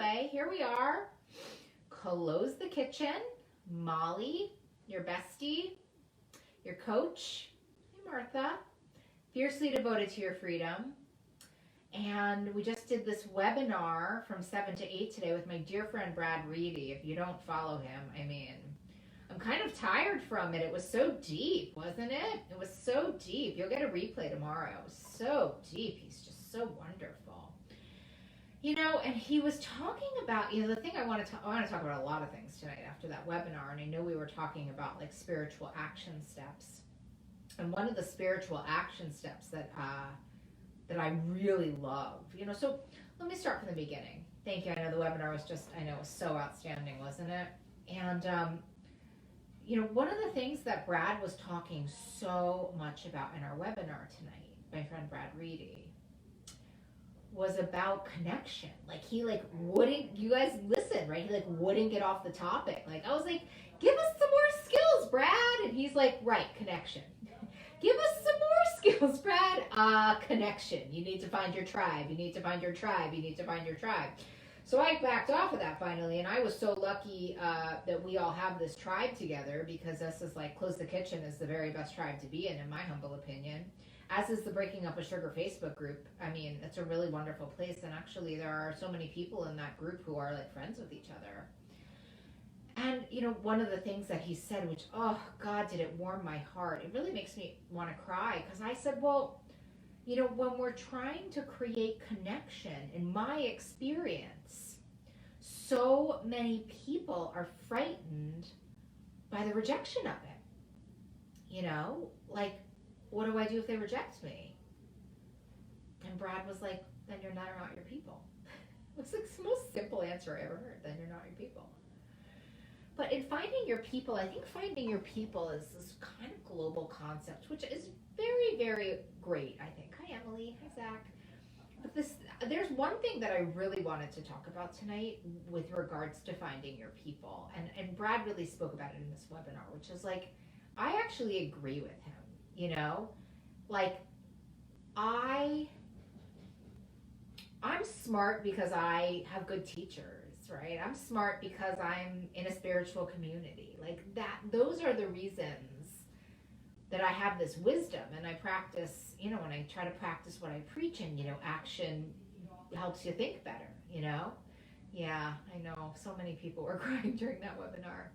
anyway, here we are. Close the Kitchen. Molly, your bestie, your coach. Hey, Martha. Fiercely devoted to your freedom. And we just did this webinar from 7 to 8 today with my dear friend Brad Reedy. If you don't follow him, I mean, I'm kind of tired from it. It was so deep, wasn't it? It was so deep. You'll get a replay tomorrow. It was so deep. He's just so wonderful. You know, and he was talking about, the thing I want to talk about a lot of things tonight after that webinar, and I know we were talking about like spiritual action steps. And one of the spiritual action steps that I really love, so let me start from the beginning. Thank you. I know the webinar was was so outstanding, wasn't it? And, one of the things that Brad was talking so much about in our webinar tonight, my friend Brad Reedy, was about connection. Like he wouldn't, you guys listen, right? He wouldn't get off the topic. Like I was like, give us some more skills, Brad. And he's like, right, connection. Give us some more skills, Brad. Connection. You need to find your tribe. You need to find your tribe. You need to find your tribe. So I backed off of that finally, and I was so lucky that we all have this tribe together, because this is Close the Kitchen is the very best tribe to be in my humble opinion. As is the Breaking Up with Sugar Facebook group. I mean, it's a really wonderful place, and actually there are so many people in that group who are friends with each other. And, one of the things that he said, which, oh, God, did it warm my heart. It really makes me want to cry, because I said, well, when we're trying to create connection, in my experience, so many people are frightened by the rejection of it. What do I do if they reject me? And Brad was like, then you're not your people. It's the most simple answer I ever heard. Then you're not your people. But in finding your people, I think finding your people is this kind of global concept, which is very, very great, I think. Hi, Emily. Hi, Zach. But there's one thing that I really wanted to talk about tonight with regards to finding your people. And Brad really spoke about it in this webinar, which is I actually agree with him. I'm smart because I have good teachers, right? I'm smart because I'm in a spiritual community. Those are the reasons that I have this wisdom, and I practice, when I try to practice what I preach, and, action helps you think better, Yeah, I know. So many people were crying during that webinar.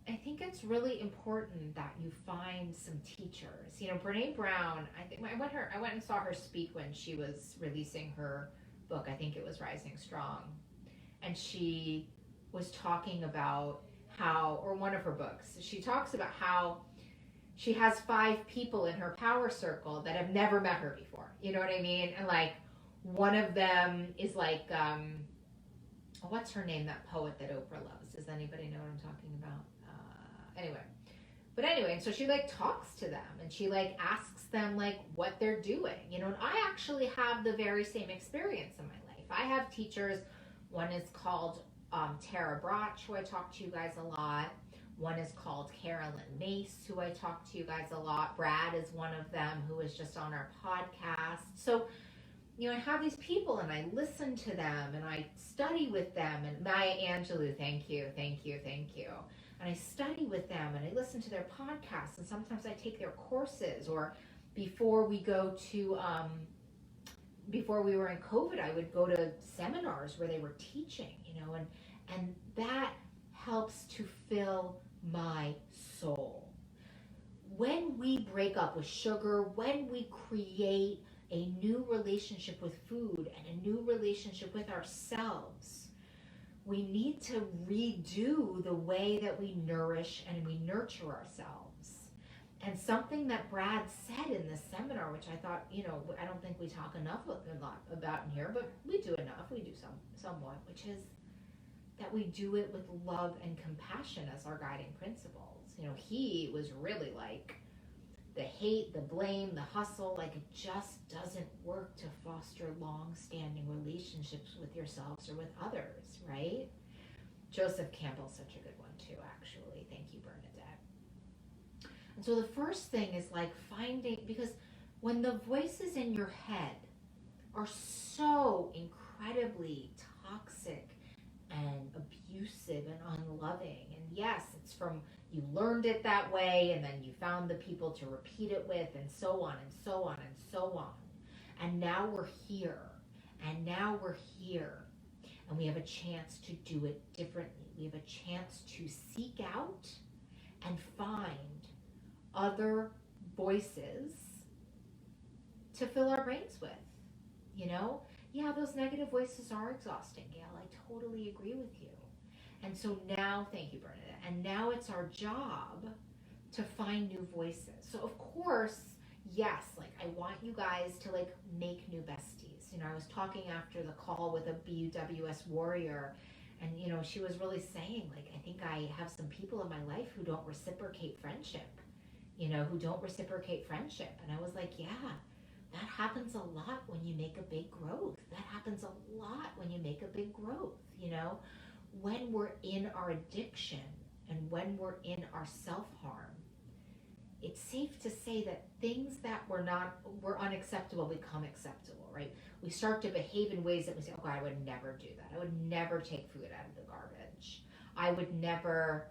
I think it's really important that you find some teachers. Brene Brown, I went and saw her speak when she was releasing her book. I think it was Rising Strong. And she was talking about or one of her books, she talks about how she has 5 people in her power circle that have never met her before. You know what I mean? And one of them is what's her name, that poet that Oprah loves? Does anybody know what I'm talking about? Anyway, so she talks to them, and she asks them what they're doing, and I actually have the very same experience in my life. I have teachers. One is called Tara Brach, who I talk to you guys a lot. One is called Carolyn Mace, who I talk to you guys a lot. Brad is one of them, who is just on our podcast. So, I have these people, and I listen to them, and I study with them. And Maya Angelou, thank you. And I study with them, and I listen to their podcasts, and sometimes I take their courses. Or before we were in COVID, I would go to seminars where they were teaching, and that helps to fill my soul. When we break up with sugar, when we create a new relationship with food and a new relationship with ourselves, we need to redo the way that we nourish and we nurture ourselves. And something that Brad said in this seminar, which I thought, I don't think we talk enough about in here, but we do enough, we do somewhat, which is that we do it with love and compassion as our guiding principles. He was really the hate, the blame, the hustle, it just doesn't work to foster long-standing relationships with yourselves or with others, right? Joseph Campbell's such a good one too, actually. Thank you, Bernadette. And so the first thing is finding, because when the voices in your head are so incredibly toxic and abusive and unloving. And yes, it's from you learned it that way, and then you found the people to repeat it with, and so on and so on and so on. And now we're here. And now we're here. And we have a chance to do it differently. We have a chance to seek out and find other voices to fill our brains with. You know? Yeah, those negative voices are exhausting, Gail. I totally agree with you. And so now, thank you, Bernadette. And now it's our job to find new voices. So of course, yes, like I want you guys to like make new besties. You know, I was talking after the call with a BUWS warrior, and you know, she was really saying like, I think I have some people in my life who don't reciprocate friendship, you know, who don't reciprocate friendship. And I was like, yeah, that happens a lot when you make a big growth. That happens a lot when you make a big growth, you know, when we're in our addiction and when we're in our self-harm. It's safe to say that things that were unacceptable become acceptable, right? We start to behave in ways that we say, oh God, I would never do that. I would never take food out of the garbage. I would never,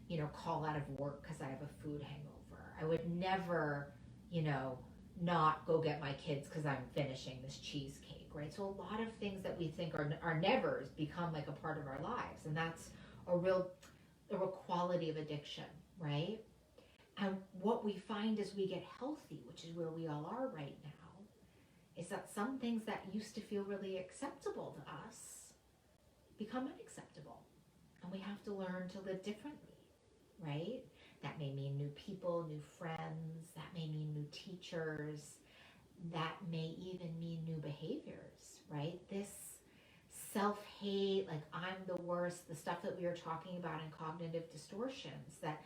you know, call out of work because I have a food hangover. I would never, you know, not go get my kids because I'm finishing this cheesecake, right? So a lot of things that we think are nevers become like a part of our lives. And that's a real quality of addiction, right? And what we find as we get healthy, which is where we all are right now, is that some things that used to feel really acceptable to us become unacceptable. And we have to learn to live differently, right? That may mean new people, new friends, that may mean new teachers, that may even mean new behaviors, right? This self-hate, like I'm the worst, the stuff that we were talking about in cognitive distortions, that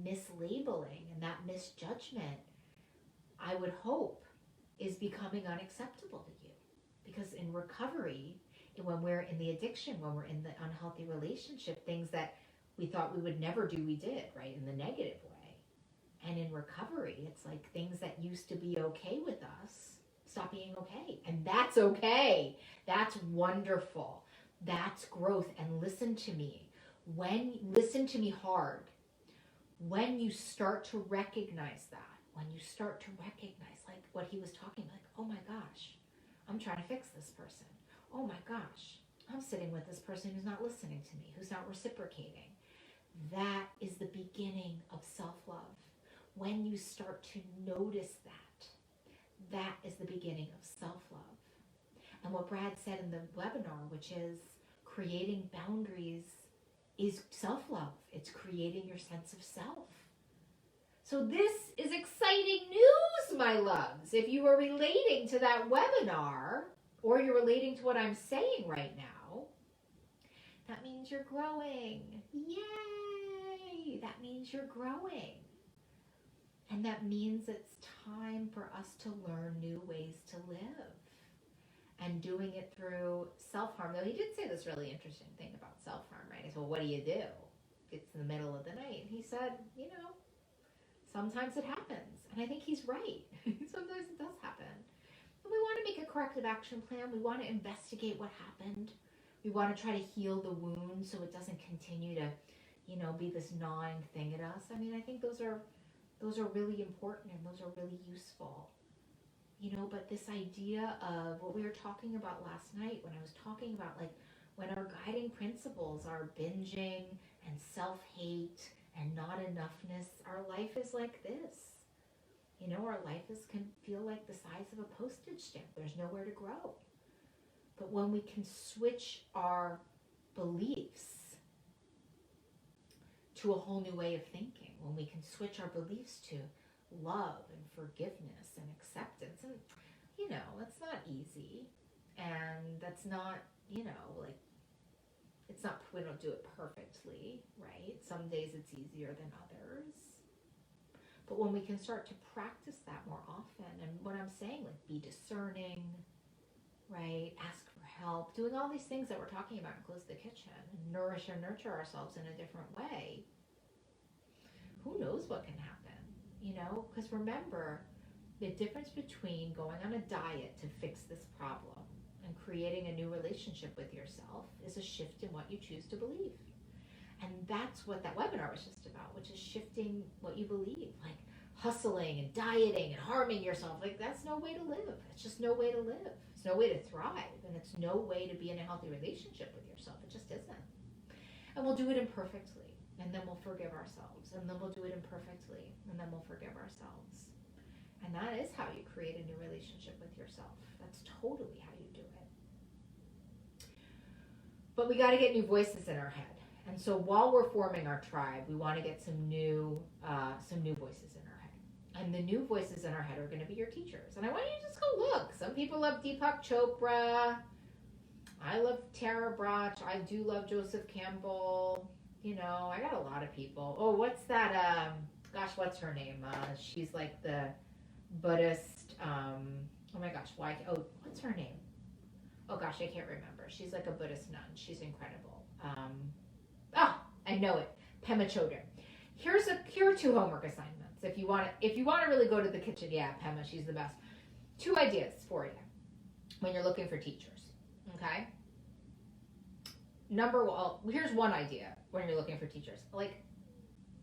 mislabeling and that misjudgment, I would hope, is becoming unacceptable to you. Because in recovery, when we're in the addiction, when we're in the unhealthy relationship, things that we thought we would never do, we did, right, in the negative way. And in recovery, it's like things that used to be okay with us stop being okay. And that's okay. That's wonderful. That's growth. And listen to me. Listen to me hard. When you start to recognize that, when you start to recognize like what he was talking about, like, oh my gosh, I'm trying to fix this person. Oh my gosh, I'm sitting with this person who's not listening to me, who's not reciprocating. That is the beginning of self-love. When you start to notice that, that is the beginning of self-love. And what Brad said in the webinar, which is creating boundaries, is self-love. It's creating your sense of self. So this is exciting news, my loves. If you are relating to that webinar, or you're relating to what I'm saying right now, that means you're growing. Yay! That means you're growing. And that means it's time for us to learn new ways to live. And doing it through self-harm. Though he did say this really interesting thing about self-harm, right? He said, well, what do you do? It's in the middle of the night. And he said, you know, sometimes it happens. And I think he's right. Sometimes it does happen. And we want to make a corrective action plan. We want to investigate what happened. We want to try to heal the wound so it doesn't continue to, you know, be this gnawing thing at us. I mean, I think those are really important and those are really useful. You know, but this idea of what we were talking about last night when I was talking about like when our guiding principles are binging and self-hate and not enoughness, our life is like this. You know, our life can feel like the size of a postage stamp. There's nowhere to grow. But when we can switch our beliefs to a whole new way of thinking, when we can switch our beliefs to love and forgiveness and acceptance, and you know, it's not easy, and that's not, you know, like, it's not, we don't do it perfectly, right? Some days it's easier than others. But when we can start to practice that more often, and what I'm saying, like, be discerning, right? Ask for help, doing all these things that we're talking about in Close the Kitchen, and nourish and nurture ourselves in a different way. Who knows what can happen? You know, because remember, the difference between going on a diet to fix this problem And creating a new relationship with yourself is a shift in what you choose to believe. And that's what that webinar was just about, which is shifting what you believe. Like hustling and dieting and harming yourself. Like that's no way to live. It's just no way to live. It's no way to thrive. And it's no way to be in a healthy relationship with yourself. It just isn't. And we'll do it imperfectly. And then we'll forgive ourselves. And then we'll do it imperfectly. And then we'll forgive ourselves. And that is how you create a new relationship with yourself. That's totally how you do it. But we got to get new voices in our head. And so while we're forming our tribe, we want to get some new voices in our head. And the new voices in our head are going to be your teachers. And I want you to just go look. Some people love Deepak Chopra. I love Tara Brach. I do love Joseph Campbell. You know, I got a lot of people. Oh, what's that? What's her name? She's like the Buddhist. Oh my gosh, why? Oh, what's her name? Oh gosh, I can't remember. She's like a Buddhist nun. She's incredible. I know it. Pema Chodron. Here are 2 homework assignments. If you want to really go to the kitchen, yeah, Pema, she's the best. 2 ideas for you when you're looking for teachers. Okay. Here's one idea when you're looking for teachers. Like,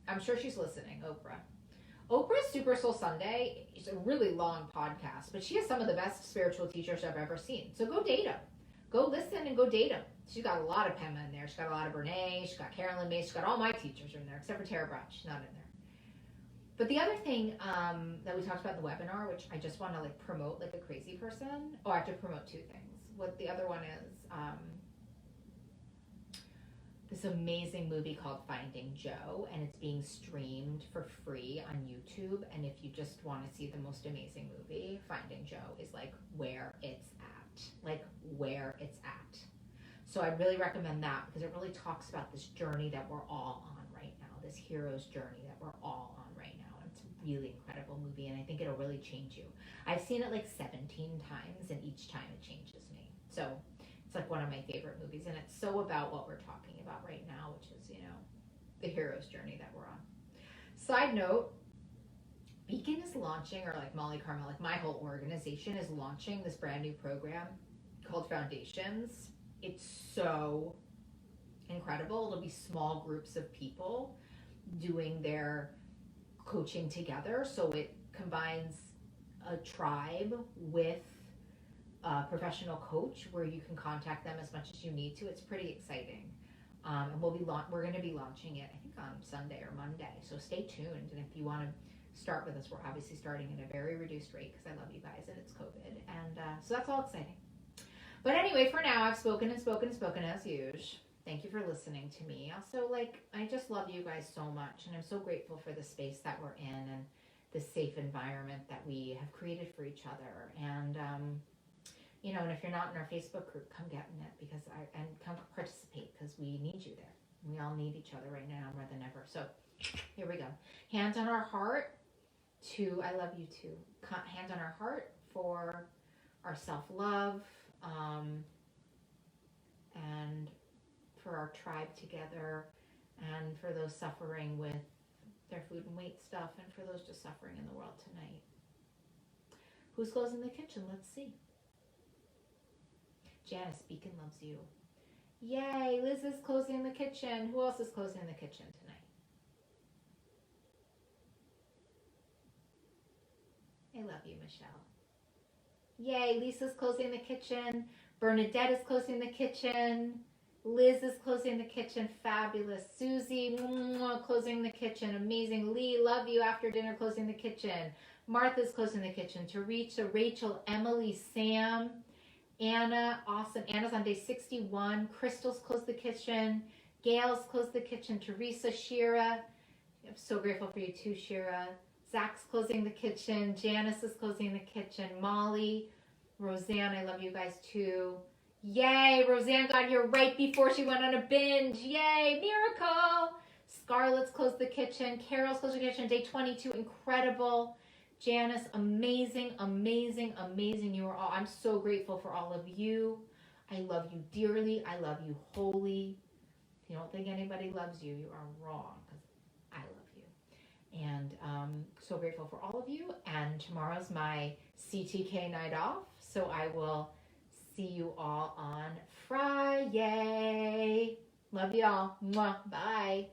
I'm sure she's listening, Oprah. Oprah's Super Soul Sunday is a really long podcast, but she has some of the best spiritual teachers I've ever seen. So go date them. Go listen and go date them. She's got a lot of Pema in there. She's got a lot of Brene. She's got Carolyn May. She's got all my teachers in there, except for Tara Brach. She's not in there. But the other thing that we talked about in the webinar, which I just want to like promote like a crazy person. Oh, I have to promote 2 things. What the other one is, this amazing movie called Finding Joe, and it's being streamed for free on YouTube. And if you just want to see the most amazing movie, Finding Joe is like where it's at. Like where it's at. So I'd really recommend that because it really talks about this journey that we're all on right now, this hero's journey that we're all on right now. And it's a really incredible movie, and I think it'll really change you. I've seen it like 17 times, and each time it changes me. So it's like one of my favorite movies, and it's so about what we're talking about right now, which is, you know, the hero's journey that we're on. Side note, Beacon is launching, or like Molly Carmel, like my whole organization is launching this brand new program called Foundations. It's so incredible. It'll be small groups of people doing their coaching together. So it combines a tribe with a professional coach where you can contact them as much as you need to. It's pretty exciting. And we're going to be launching it, I think, on Sunday or Monday. So stay tuned. And if you want to start with us, we're obviously starting at a very reduced rate because I love you guys and it's COVID. And so that's all exciting. But anyway, for now, I've spoken as usual. Thank you for listening to me. Also, I just love you guys so much. And I'm so grateful for the space that we're in and the safe environment that we have created for each other. And, and if you're not in our Facebook group, come get in it and come participate because we need you there. We all need each other right now more than ever. So here we go. Hand on our heart to, I love you too. Hand on our heart for our self-love, and for our tribe together, and for those suffering with their food and weight stuff, and for those just suffering in the world tonight. Who's closing the kitchen? Let's see. Janice Beacon loves you. Yay, Liz is closing the kitchen. Who else is closing the kitchen tonight? I love you, Michelle. Yay, Lisa's closing the kitchen. Bernadette is closing the kitchen. Liz is closing the kitchen. Fabulous. Susie, closing the kitchen. Amazing. Lee, love you. After dinner, closing the kitchen. Martha's closing the kitchen. Teresa, Rachel, Emily, Sam, Anna, awesome. Anna's on day 61. Crystal's closed the kitchen. Gail's closed the kitchen. Teresa, Shira. I'm so grateful for you too, Shira. Zach's closing the kitchen. Janice is closing the kitchen. Molly, Roseanne, I love you guys too. Yay, Roseanne got here right before she went on a binge. Yay, miracle. Scarlett's closed the kitchen. Carol's closed the kitchen. Day 22, incredible. Janice, amazing, amazing, amazing. You are all, I'm so grateful for all of you. I love you dearly. I love you wholly. If you don't think anybody loves you, you are wrong. I love you. And so grateful for all of you. And tomorrow's my CTK night off. So I will See you all on Friday. Love you all. Mwah. Bye.